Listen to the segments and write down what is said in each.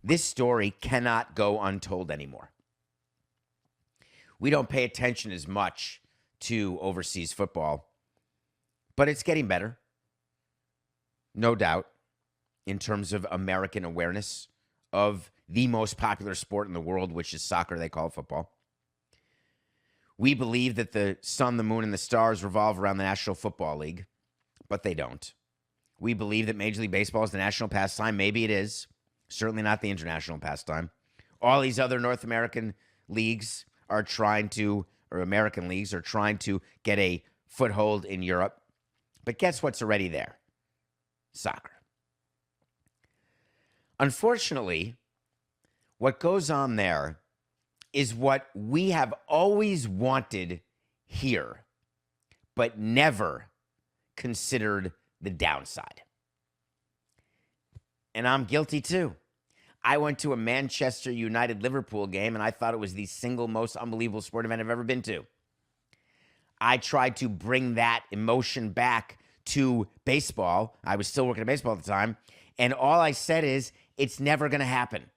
This story cannot go untold anymore. We don't pay attention as much to overseas football, but it's getting better, no doubt, in terms of American awareness of the most popular sport in the world, which is soccer. They call it football. We believe that the sun, the moon, and the stars revolve around the National Football League, but they don't. We believe that Major League Baseball is the national pastime. Maybe it is. Certainly not the international pastime. All these other North American leagues are trying to, or American leagues are trying to get a foothold in Europe. But guess what's already there? Soccer. Unfortunately, what goes on there is what we have always wanted here, but never considered the downside. And I'm guilty too. I went to a Manchester United-Liverpool game, and I thought it was the single most unbelievable sport event I've ever been to. I tried to bring that emotion back to baseball. I was still working at baseball at the time, and all I said is, it's never going to happen.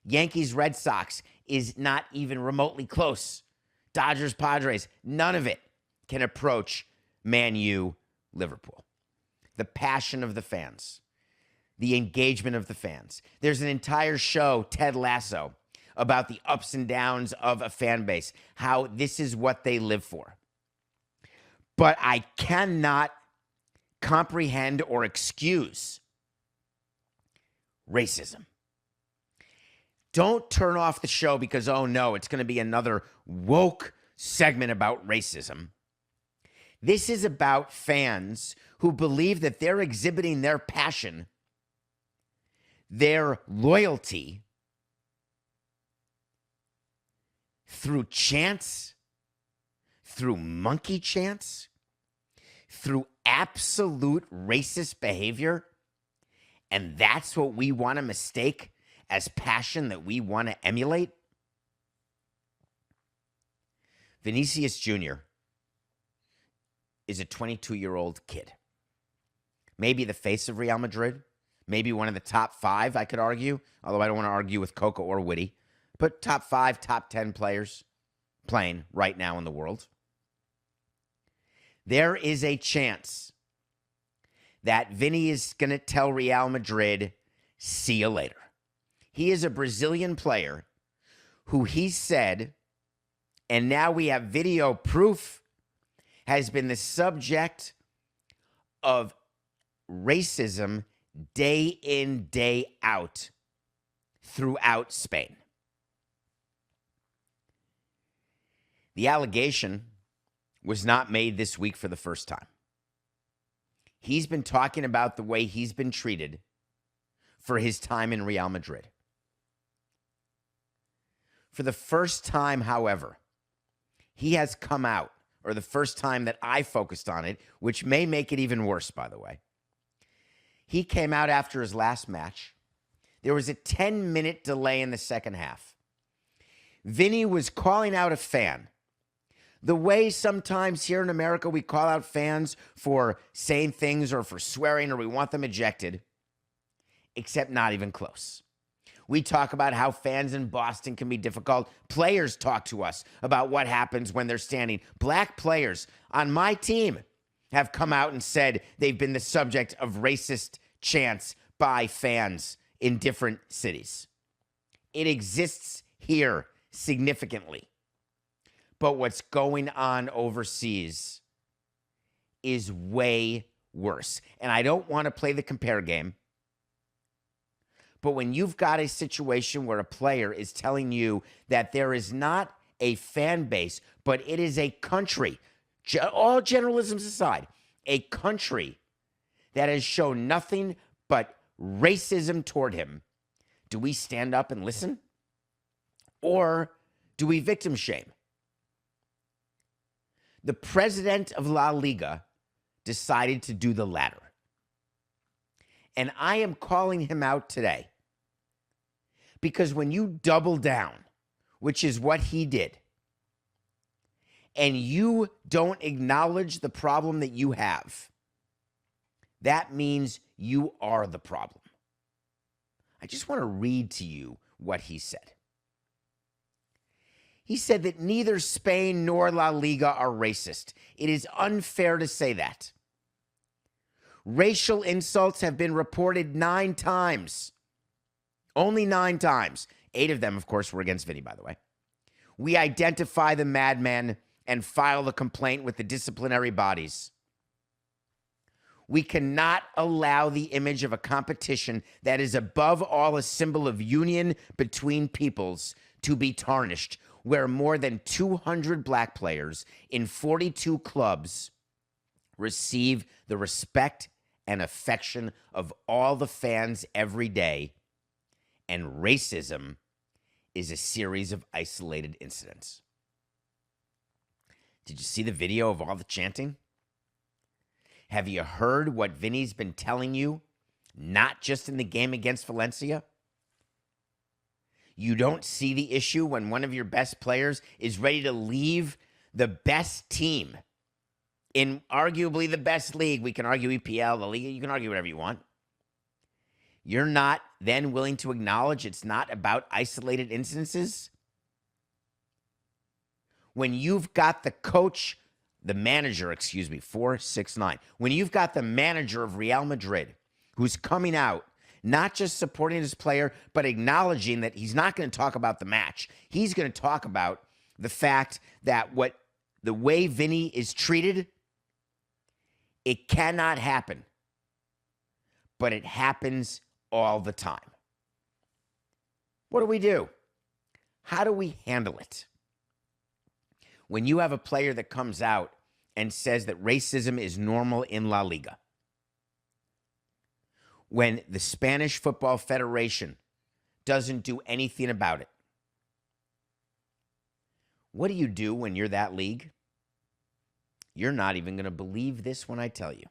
Yankees-Red Sox is not even remotely close. Dodgers-Padres, none of it can approach Man U-Liverpool. The passion of the fans, the engagement of the fans. There's an entire show, Ted Lasso, about the ups and downs of a fan base, how this is what they live for. But I cannot comprehend or excuse racism. Don't turn off the show because, oh no, it's going to be another woke segment about racism. This is about fans who believe that they're exhibiting their passion, their loyalty, through chants, through monkey chants, through absolute racist behavior. And that's what we want to mistake as passion that we want to emulate? Vinicius Jr. is a 22-year-old kid. Maybe the face of Real Madrid. Maybe one of the top 5, I could argue. Although I don't want to argue with Coca or Witty. But top 5, top 10 players playing right now in the world. There is a chance that Vinny is going to tell Real Madrid, see you later. He is a Brazilian player who he said, and now we have video proof, has been the subject of racism day in, day out throughout Spain. The allegation was not made this week for the first time. He's been talking about the way he's been treated for his time in Real Madrid. For the first time, however, he has come out, or the first time that I focused on it, which may make it even worse, by the way. He came out after his last match. There was a 10-minute delay in the second half. Vinny was calling out a fan. The way sometimes here in America we call out fans for saying things or for swearing or we want them ejected, except not even close. We talk about how fans in Boston can be difficult. Players talk to us about what happens when they're standing. Black players on my team have come out and said they've been the subject of racist chants by fans in different cities. It exists here significantly. But what's going on overseas is way worse. And I don't want to play the compare game. But when you've got a situation where a player is telling you that there is not a fan base, but it is a country, all generalisms aside, a country that has shown nothing but racism toward him, do we stand up and listen? Or do we victim shame? The president of La Liga decided to do the latter. And I am calling him out today because when you double down, which is what he did, and you don't acknowledge the problem that you have, that means you are the problem. I just want to read to you what he said. He said that neither Spain nor La Liga are racist. It is unfair to say that. Racial insults have been reported 9 times. Only 9 times. 8 of them, of course, were against Vinny, by the way. We identify the madman and file the complaint with the disciplinary bodies. We cannot allow the image of a competition that is above all a symbol of union between peoples to be tarnished, where more than 200 black players in 42 clubs receive the respect and affection of all the fans every day, and racism is a series of isolated incidents. Did you see the video of all the chanting? Have you heard what Vinny's been telling you, not just in the game against Valencia? You don't see the issue when one of your best players is ready to leave the best team in arguably the best league. We can argue EPL, the Liga, you can argue whatever you want. You're not then willing to acknowledge it's not about isolated instances? When you've got the coach, the manager, 469, when you've got the manager of Real Madrid who's coming out, not just supporting his player, but acknowledging that he's not going to talk about the match. He's going to talk about the fact that the way Vinny is treated, it cannot happen. But it happens all the time. What do? How do we handle it? When you have a player that comes out and says that racism is normal in La Liga, when the Spanish Football Federation doesn't do anything about it, what do you do when you're that league? You're not even going to believe this when I tell you.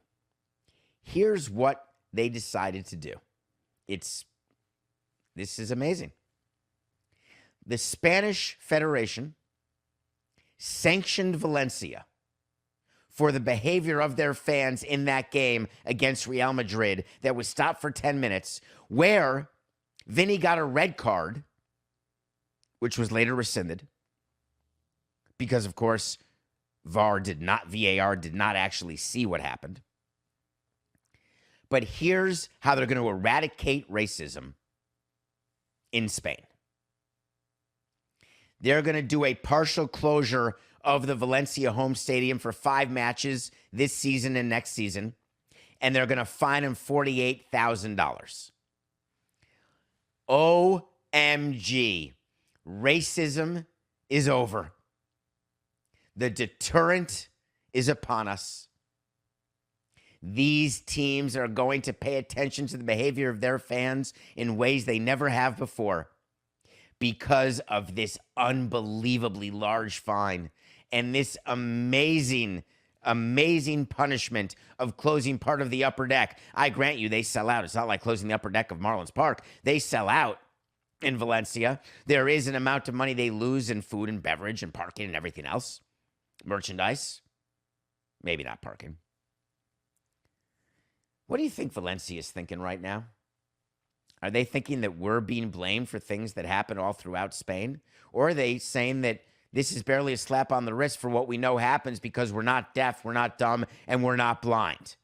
Here's what they decided to do. This is amazing. The Spanish Federation sanctioned Valencia for the behavior of their fans in that game against Real Madrid that was stopped for 10 minutes, where Vinny got a red card, which was later rescinded because, of course, VAR did not actually see what happened. But here's how they're going to eradicate racism in Spain. They're going to do a partial closure of the Valencia home stadium for 5 matches this season and next season, and they're going to fine him $48,000. OMG. Racism is over. The deterrent is upon us. These teams are going to pay attention to the behavior of their fans in ways they never have before because of this unbelievably large fine and this amazing punishment of closing part of the upper deck. I grant you, they sell out. It's not like closing the upper deck of Marlins Park. They sell out in Valencia. There is an amount of money they lose in food and beverage and parking and everything else. Merchandise. Maybe not parking. What do you think Valencia is thinking right now? Are they thinking that we're being blamed for things that happen all throughout Spain? Or are they saying that this is barely a slap on the wrist for what we know happens because we're not deaf, we're not dumb, and we're not blind?